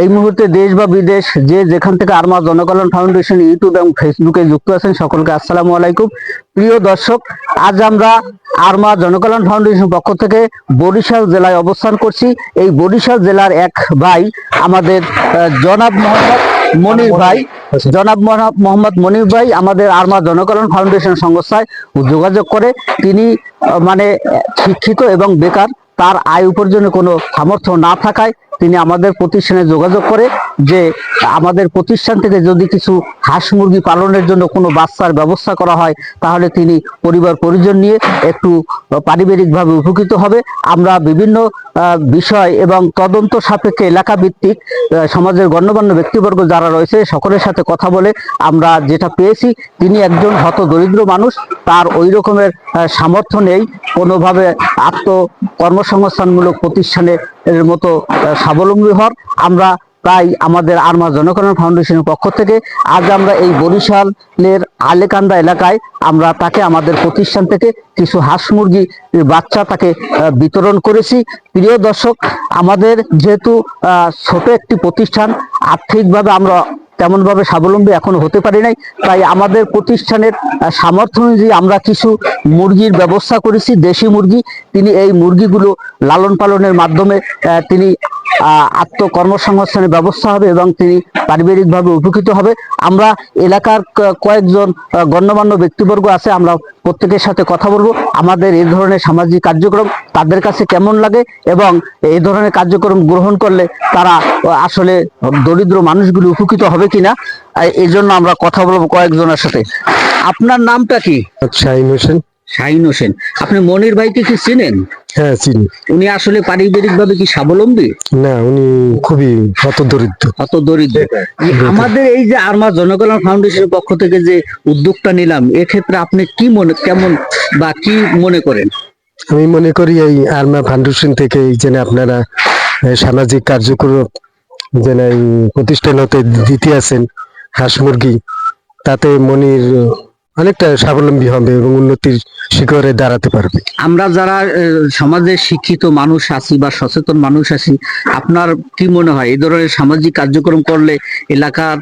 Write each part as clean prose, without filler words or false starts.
এই মুহূর্তে দেশ বা বিদেশ যে যেখান থেকে আরমা জনকল্যাণ ফাউন্ডেশন ইউটিউব এবং ফেসবুকে যুক্ত আছেন সকলকে আসসালামু আলাইকুম। প্রিয় দর্শক, আজ আমরা আরমা জনকল্যাণ ফাউন্ডেশন পক্ষ থেকে বরিশাল জেলায় অবস্থান করছি। এই বরিশাল জেলার এক ভাই আমাদের জনাব মোহাম্মদ মনির ভাই, মোহাম্মদ মনির ভাই আমাদের আরমা জনকল্যাণ ফাউন্ডেশন সংস্থায় যোগাযোগ করে। তিনি মানে শিক্ষিত এবং বেকার, তার আয় উপার্জনের কোনো সামর্থ্য না থাকায় তিনি আমাদের প্রতিষ্ঠানে যোগাযোগ করে যে আমাদের প্রতিষ্ঠান থেকে যদি কিছু হাঁস মুরগি পালনের জন্য কোনো বাচ্চার ব্যবস্থা করা হয় তাহলে তিনি পরিবার পরিজন নিয়ে একটু পারিবারিকভাবে উপকৃত হবে। আমরা বিভিন্ন বিষয় এবং তদন্ত সাপেক্ষে এলাকা ভিত্তিক সমাজের গণ্যমান্য ব্যক্তিবর্গ যারা রয়েছে সকলের সাথে কথা বলে আমরা যেটা পেয়েছি, তিনি একজন হত দরিদ্র মানুষ, তার ওই রকমের সামর্থ্য নেই কোনোভাবে কর্মসংস্থানমূলক প্রতিষ্ঠানের মতো স্বাবলম্বী হওয়ার। আমরা তাই আমাদের আরমা জনকল্যাণ ফাউন্ডেশনের পক্ষ থেকে আজ আমরা এই বরিশালের আলেকান্দা এলাকায় আমরা তাকে আমাদের প্রতিষ্ঠান থেকে কিছু হাঁস মুরগি বাচ্চা তাকে বিতরণ করেছি। প্রিয় দর্শক, আমাদের যেহেতু ছোট একটি প্রতিষ্ঠান, আর্থিকভাবে আমরা তেমনভাবে স্বাবলম্বী এখনো হতে পারি নাই, তাই আমাদের প্রতিষ্ঠানের সামর্থ্য অনুযায়ী আমরা কিছু মুরগির ব্যবস্থা করেছি, দেশি মুরগি। তিনি এই মুরগিগুলো লালন পালনের মাধ্যমে তিনি আত্মকর্মসংস্থানের ব্যবস্থা হবে এবং তিনি পারিবারিকভাবে উপকৃত হবে। আমরা এলাকার কয়েকজন গণ্যমান্য ব্যক্তিবর্গ আছে, আমরা প্রত্যেকের সাথে কথা বলবো আমাদের এই ধরনের সামাজিক কার্যক্রম তাদের কাছে কেমন লাগে এবং এই ধরনের কার্যক্রম গ্রহণ করলে তারা আসলে দরিদ্র মানুষগুলি উপকৃত হবে কিনা, এই জন্য আমরা কথা বলবো কয়েকজনের সাথে। আপনার নামটা কি? শাহিন হোসেন। শাহিন হোসেন। আপনি মনির ভাইকে কি চিনেন? হ্যাঁ, চিনি। উনি আসলে পারিবারিক ভাবে কি স্বাবলম্বী? না, উনি খুবই হতদরিদ্র। আমাদের এই যে আরমা জনকল্যাণ ফাউন্ডেশনের পক্ষ থেকে যে উদ্যোগটা নিলাম, এক্ষেত্রে আপনি কি কেমন বা কি মনে করেন? আমি মনে করি এই আরমা ফাউন্ডেশন থেকে এই যে আপনারা সামাজিক কার্যক্রম যেন এই প্রতিষ্ঠান হতে দিতে আছেন হাঁস মুরগি, তাতে মনির অনেকটা স্বাবলম্বী হবে এবং উন্নতির শিখরে দাঁড়াতে পারবে। আমরা যারা সমাজের শিক্ষিত মানুষ আছি বা সচেতন মানুষ আছি, আপনার কি মনে হয় এই ধরনের সামাজিক কার্যক্রম করলে এলাকার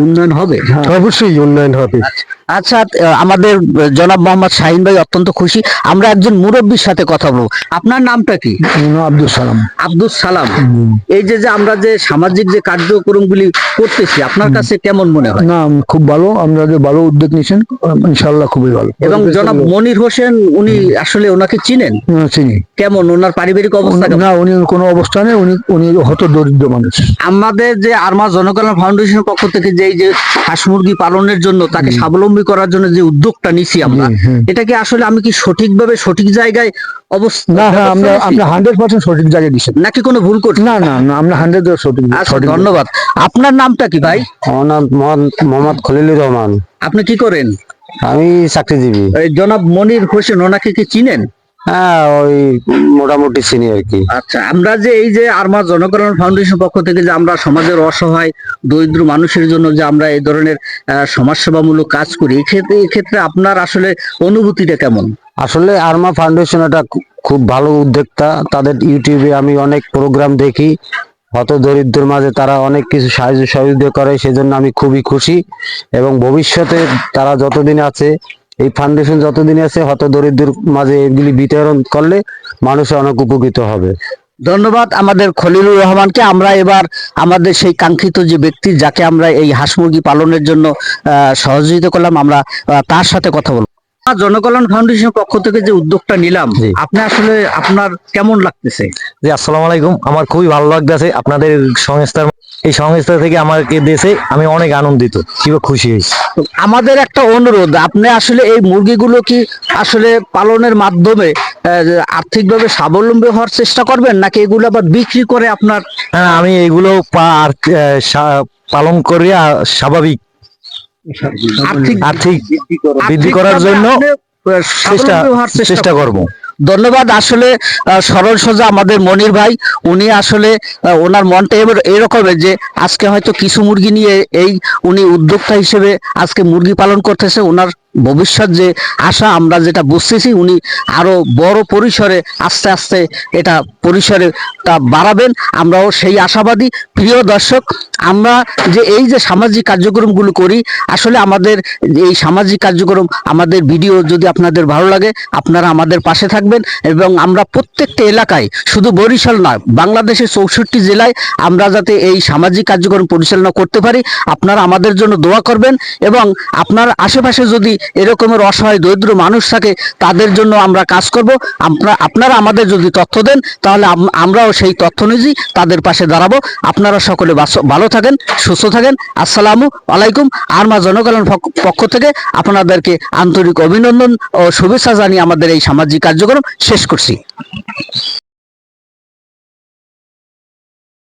উন্নয়ন হবে? অবশ্যই উন্নয়ন হবে। আচ্ছা, আমাদের জনাব মোহাম্মদ শাহিন ভাই অত্যন্ত খুশি। আমরা একজন মুরব্বীর সাথে কথা বলবো। আপনার নামটা কি? আব্দুল সালাম। আব্দুল সালাম। এই যে আমরা যে সামাজিক যে কার্যক্রমগুলি করতেছি, আপনার কাছে কেমন মনে হয়? না, খুব ভালো। আমরা যে ভালো উদ্যোগ নিয়েছেন, ইনশাআল্লাহ খুবই ভালো। এবং জনাব মনির হোসেন, উনি আসলে ওনাকে চিনেন? চিনি। কেমন ওনার পারিবারিক অবস্থা? না, উনি কোনো অবস্থানে উনি হত দরিদ্র মানুষ। আমাদের যে আরমা জনকল্যাণ ফাউন্ডেশনের পক্ষ থেকে যে হাঁস মুরগি পালনের জন্য তাকে স্বাবলম্বী করার জন্য যে উদ্যোগটা নিছি আমরা, এটা কি আসলে আমি কি সঠিকভাবে সঠিক জায়গায় অবস্থা? না, হ্যাঁ, আমরা 100% সঠিক জায়গায় দিচ্ছি, নাকি কোনো ভুল করছি? না না না, আমরা 100% সঠিক। ধন্যবাদ। আপনার নামটা কি ভাই? আমার নাম মোহাম্মদ খলিলুর রহমান। আপনি কি করেন? আমি চাকরিজীবী। এই জনাব মনির হোসেন, ওনাকে কি চিনেন? হ্যাঁ, ওই মোটামুটি চিনি আর কি। আচ্ছা, আমরা যে এই যে আরমা জনকল্যাণ ফাউন্ডেশন পক্ষ থেকে যে আমরা সমাজের অসহায় দরিদ্র মানুষের জন্য যে আমরা এই ধরনের সমাজসেবামূলক কাজ করি, এক্ষেত্রে আপনার আসলে অনুভূতিটা কেমন? আসলে আরমা ফাউন্ডেশন এটা খুব ভালো উদ্যোক্তা। তাদের ইউটিউবে আমি অনেক প্রোগ্রাম দেখি, হত দরিদ্রের মাঝে তারা অনেক কিছু সাহায্য সহযোগিতা করে, সেজন্য আমি খুবই খুশি। এবং ভবিষ্যতে তারা যতদিন আছে, এই ফাউন্ডেশন যতদিন আছে, হত দরিদ্রের মাঝে এগুলি বিতরণ করলে মানুষ অনেক উপকৃত হবে। ধন্যবাদ আমাদের খলিলুর রহমানকে। আমরা এবার আমাদের সেই কাঙ্ক্ষিত যে ব্যক্তি যাকে আমরা এই হাঁস মুরগি পালনের জন্য সহযোগিতা করলাম, আমরা তার সাথে কথা বলবো। জনকল্যাণ ফাউন্ডেশনের পক্ষ থেকে যে উদ্যোগটা নিলাম, আপনি আসলে আপনার কেমন লাগতেছে? জি, আসসালামু আলাইকুম। আমার খুবই ভালো লাগতেছে আপনাদের এই সংস্থা থেকে আমাকে দিয়েছে, আমি অনেক আনন্দিত, কিংবা খুশি হয়েছি। আমাদের একটা অনুরোধ, আপনি আসলে এই মুরগিগুলো কি আসলে পালনের মাধ্যমে আর্থিকভাবে স্বাবলম্বী হওয়ার চেষ্টা করবেন, নাকি এগুলো আবার বিক্রি করে আপনার? আমি এগুলো পালন করিয়া স্বাভাবিক আর্থিক বৃদ্ধি করার জন্য চেষ্টা করব। ধন্যবাদ। আসলে সরল সোজা আমাদের মনির ভাই, উনি আসলে ওনার মনটা এবার এরকমের যে আজকে হয়তো কিছু মুরগি নিয়ে উনি উদ্যোক্তা হিসেবে আজকে মুরগি পালন করতেছে। ওনার ভবিষ্যৎ যে আশা আমরা যেটা বুঝতেছি, উনি আরো বড় পরিসরে আস্তে আস্তে এটা পরিসরে তা বাড়াবেন, আমরাও সেই আশাবাদী। প্রিয় দর্শক, আমরা যে এই যে সামাজিক কার্যক্রমগুলো করি, আসলে আমাদের এই সামাজিক কার্যক্রম, আমাদের ভিডিও যদি আপনাদের ভালো লাগে, আপনারা আমাদের পাশে থাকবেন। এবং আমরা প্রত্যেকটা এলাকায়, শুধু বরিশাল নয়, বাংলাদেশের 64 জেলায় আমরা যাতে এই সামাজিক কার্যক্রম পরিচালনা করতে পারি, আপনারা আমাদের জন্য দোয়া করবেন। এবং আপনার আশেপাশে যদি এরকমের অসহায় দরিদ্র মানুষ থাকে, তাদের জন্য আমরা কাজ করব। আপনারা আমাদের যদি তথ্য দেন, তাহলে আমরাও সেই তথ্য অনুযায়ী তাদের পাশে দাঁড়াবো। আপনারা সকলে ভালো থাকেন, সুস্থ থাকেন। আসসালামু আলাইকুম। আরমা জনকল্যাণ পক্ষ থেকে আপনাদেরকে আন্তরিক অভিনন্দন ও শুভেচ্ছা জানিয়ে আমাদের এই সামাজিক কার্যক্রম শেষ করছি।